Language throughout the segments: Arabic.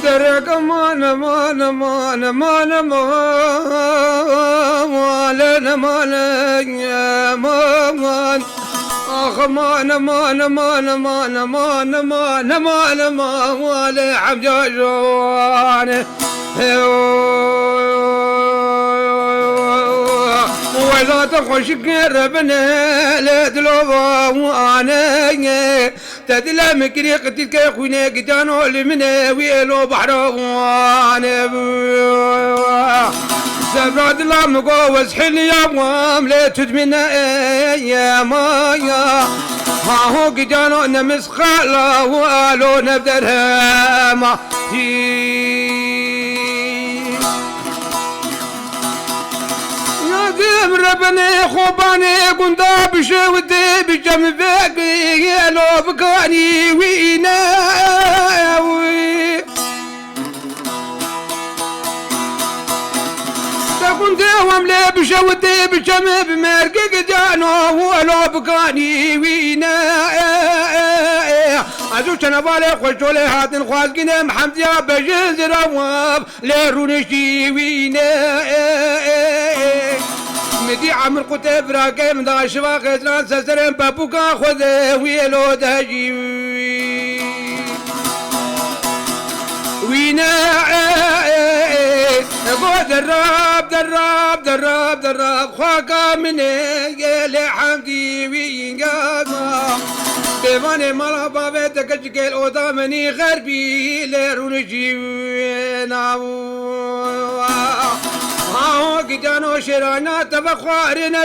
درك مان مان مان مان مان مان اخ مان مان مان مان مان مان مان مان حمجاجون وإذا تخش قربنا لا تلوضا وانا تدلى مكريق تلك خوينا قدانو لمنا ويلو بحروان سبراد الله مقوز حل يا وام لا تدمنا يا مايا ها هو قدانو نمس خالا والو نبدرها ما ديم ربني خوباني قندا بشودي بجم باقي لو بكاني ويناوي تكون دوام لي بشودي بجم بمرقق جانو ولو بكاني ويناوي عزوش انا بالي خوشولي هاتن خوازقنا محمد يا بجز رواب ليرونشي ويناوي مدي عمر قتيب راكي من دا شفا خزران سسرين بابوكا خوذي ويلو داجي وينا دراب خواكا مني لحمدي وينقاما بيواني مالا بابي تكجكي الأوضا مني غربي ليرونجي ويناو هاو قدانو شرانا تبخوارنا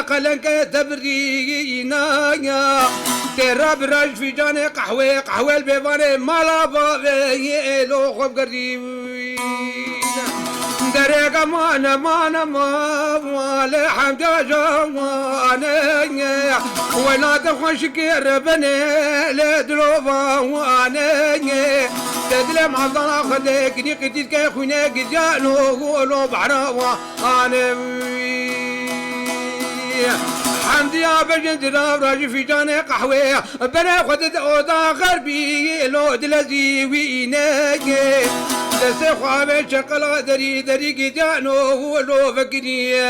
قلنك تبرينا ترى براج في جاني قهوة البيباني مالا بابي لو خوب قريبين دريقا مانا لحمد جوانا ولا تخش كربني لدلوبا وانا تدلم عضنا خدك نقديك يا خوينا قدانو قولوا بحراوة انا حمد يا بجند راجي في جاني قهوة بنا خدت اوضا غربي لو دلزي ويناكي دسي خوابي شقلا دري قدانو لو فكري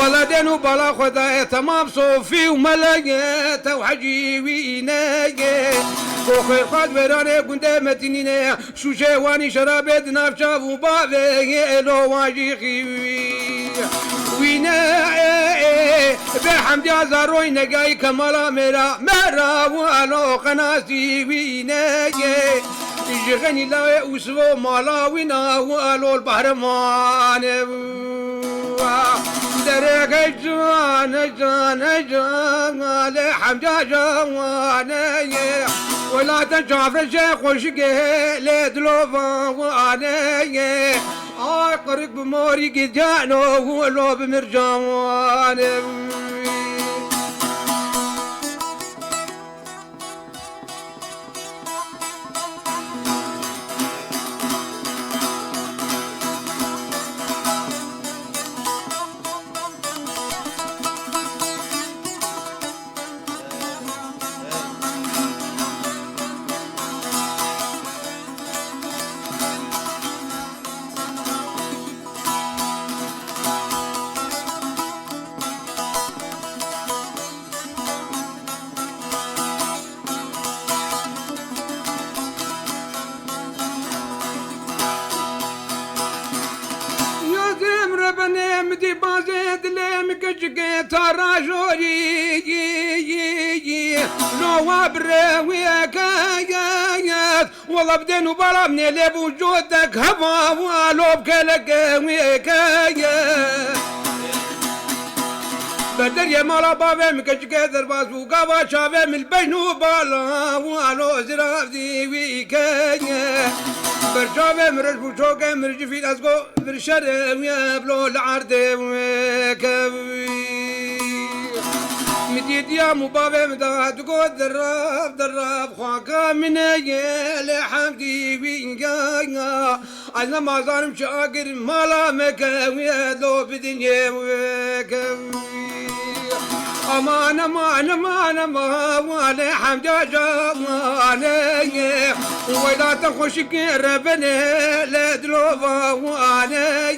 ولدن بلا خدايا تمام صوفي وملاقيت وحجي ويناقي وخير خاد بيراني كنت متنيني شو شيواني شرابت نافشاف وبابي لو واجيخي ويناقي بحمد يا زاروي نقاي كمالا مرا والو قناسي ويناقي يجغني لا وسو مالا وينا والو البحرمان درك جان لحمد جوانا ولا تشاف الشيخ وشقه لدلوفا وانا قرق بموري قدانو ولو بمرجان مدي بازيد لم كجكي تراجوري لو ابري كايات والله بدين وبلا من اللي بوجودك هوا ولو بكلك وكايات بدر يا مالا بابي مكجكي درباز وقابا شافي من البين وبالا ولو زرافدي وكايات برجابه مرج بوشوكه مرج في الاسقو برشر ويبلو العرض وكوي مديد يا مبابه مداد قد دراب خواكا من يل حمدي وينقا عزنا ما ظالم شاقر مالا مكوي لو بدنيا وكوي امان امان امان امان حمد جوانا ولا تخشك ربنا لا دلوفا وانا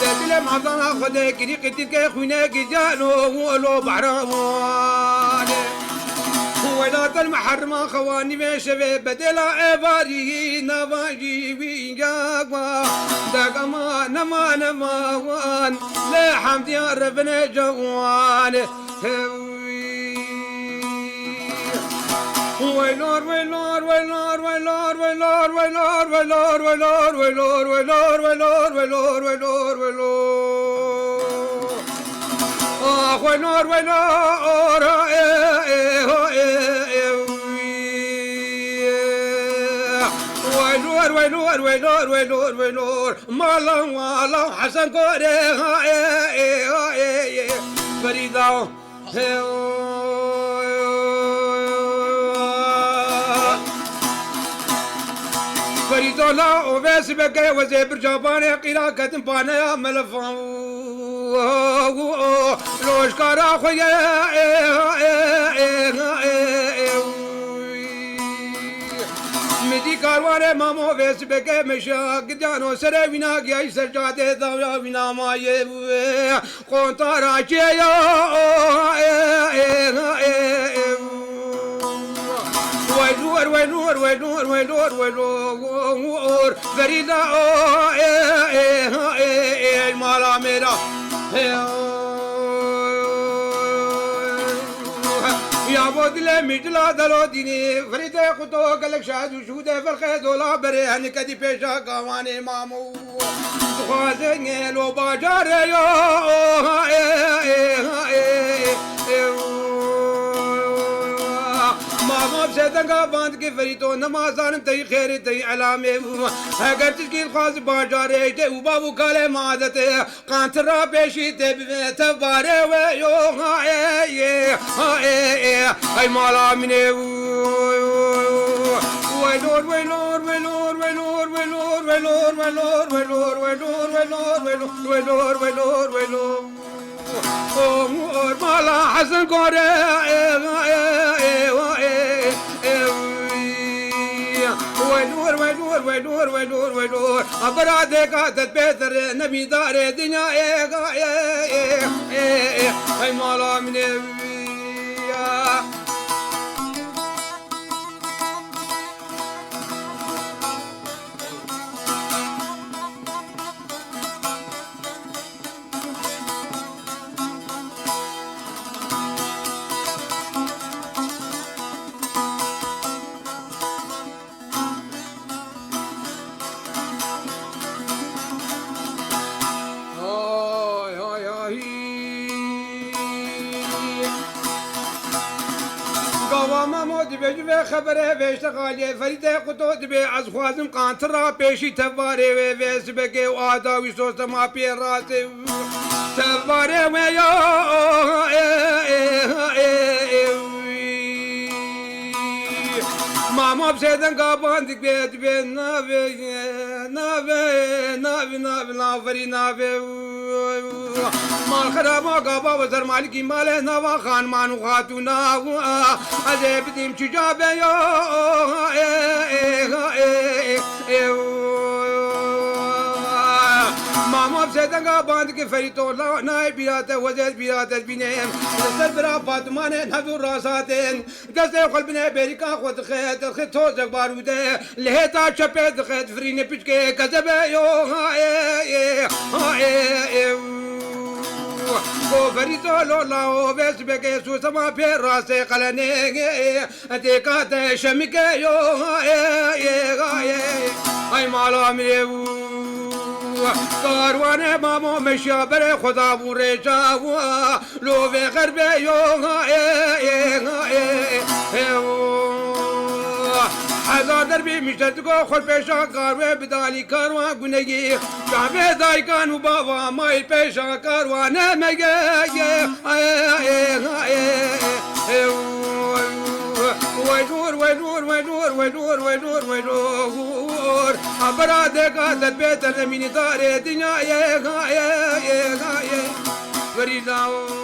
تدلم عضنا خدك ريقتك خوينك جانو ولو بحرمان ولا المحرمة خواني في شباب بدلا اباري نواجي ويجاقوا داق ما نمان لا حمد يا ربنا جوان ويلور ويلور ويلور ويلور ويلور ويلور ويلور ويلور ويلور ويلور ويلور ويلور ويلور ويلور آخ ويلور ويلور ويلور ويلور ويلور ويلور ويلور مالا حسن كوري فريدة فريدولا وبس بقى وزبر جاباني قراءة بانا ملفان لوش كارا خويا مدي كاروانه مامو بس بقى مشا قدانو سروينا جاي سجاده داويا بنا مايه قنطارا جيا وينور وينور وينور وينور وينور فريدة المالا ميرا يا بودلة مجلا دلو ديني فريدة خطو قلق شاد وشودة فالخيط ولا بريهن كدي بيشا قواني مامو خوازن لو باجار ماما بسيدنگا باند کے فریتو نمازان تی خیر تی علامے اگر تشکی خواست باجارے تے بابو کالے مادتے قانترا پیشی تے تبارے ویو ای مالا منے ویلور ویلور ویلور ویلور ویلور ویلور ویلور ویلور ویلور ویلور ویلور ویلور ویلور مالا حسن کورے وينور وينور وينور وينور وينور أبرادك تتبتر نبي دار دنيا أي مالا من دبي خبره بيشتغالي فريدة قطو دبي از خوازم قانترا بيشي تباري ويس بكي وآدا ويسوس ما بيراتي تباري ويا ماما بسيدن قابان دبي دبي نافري نافي مال خرابا قابا وزر مالكي ماله نوا خان مانو خاتونا ازي بديم چجابه ماما بسيدنگا باند کے فریتو نائب بیرات وزیر بیرات بینیم دست برا فاطمان نظر راساتین دست قلبنا بیرکا خود خیت خود توزک باروده لہتا چپید خید فرین پچکے کذبه کو فریتو لولاو بیس بکے سوسما پھر راسے قلنے دیکھا تے شمکے ای مالا میرے کاروان مامو مشابر خدا بورے جاوا لو بے غربے هزار دربی میشد کو خود پیشا کاروان بدالی کاروان گنگی شامه دایکان و بابا مای پیشا کاروان مگه ويدور ويدور ويدور ويدور ويدور ويدور أبرادك هذا البيت من دار الدنيا فريدة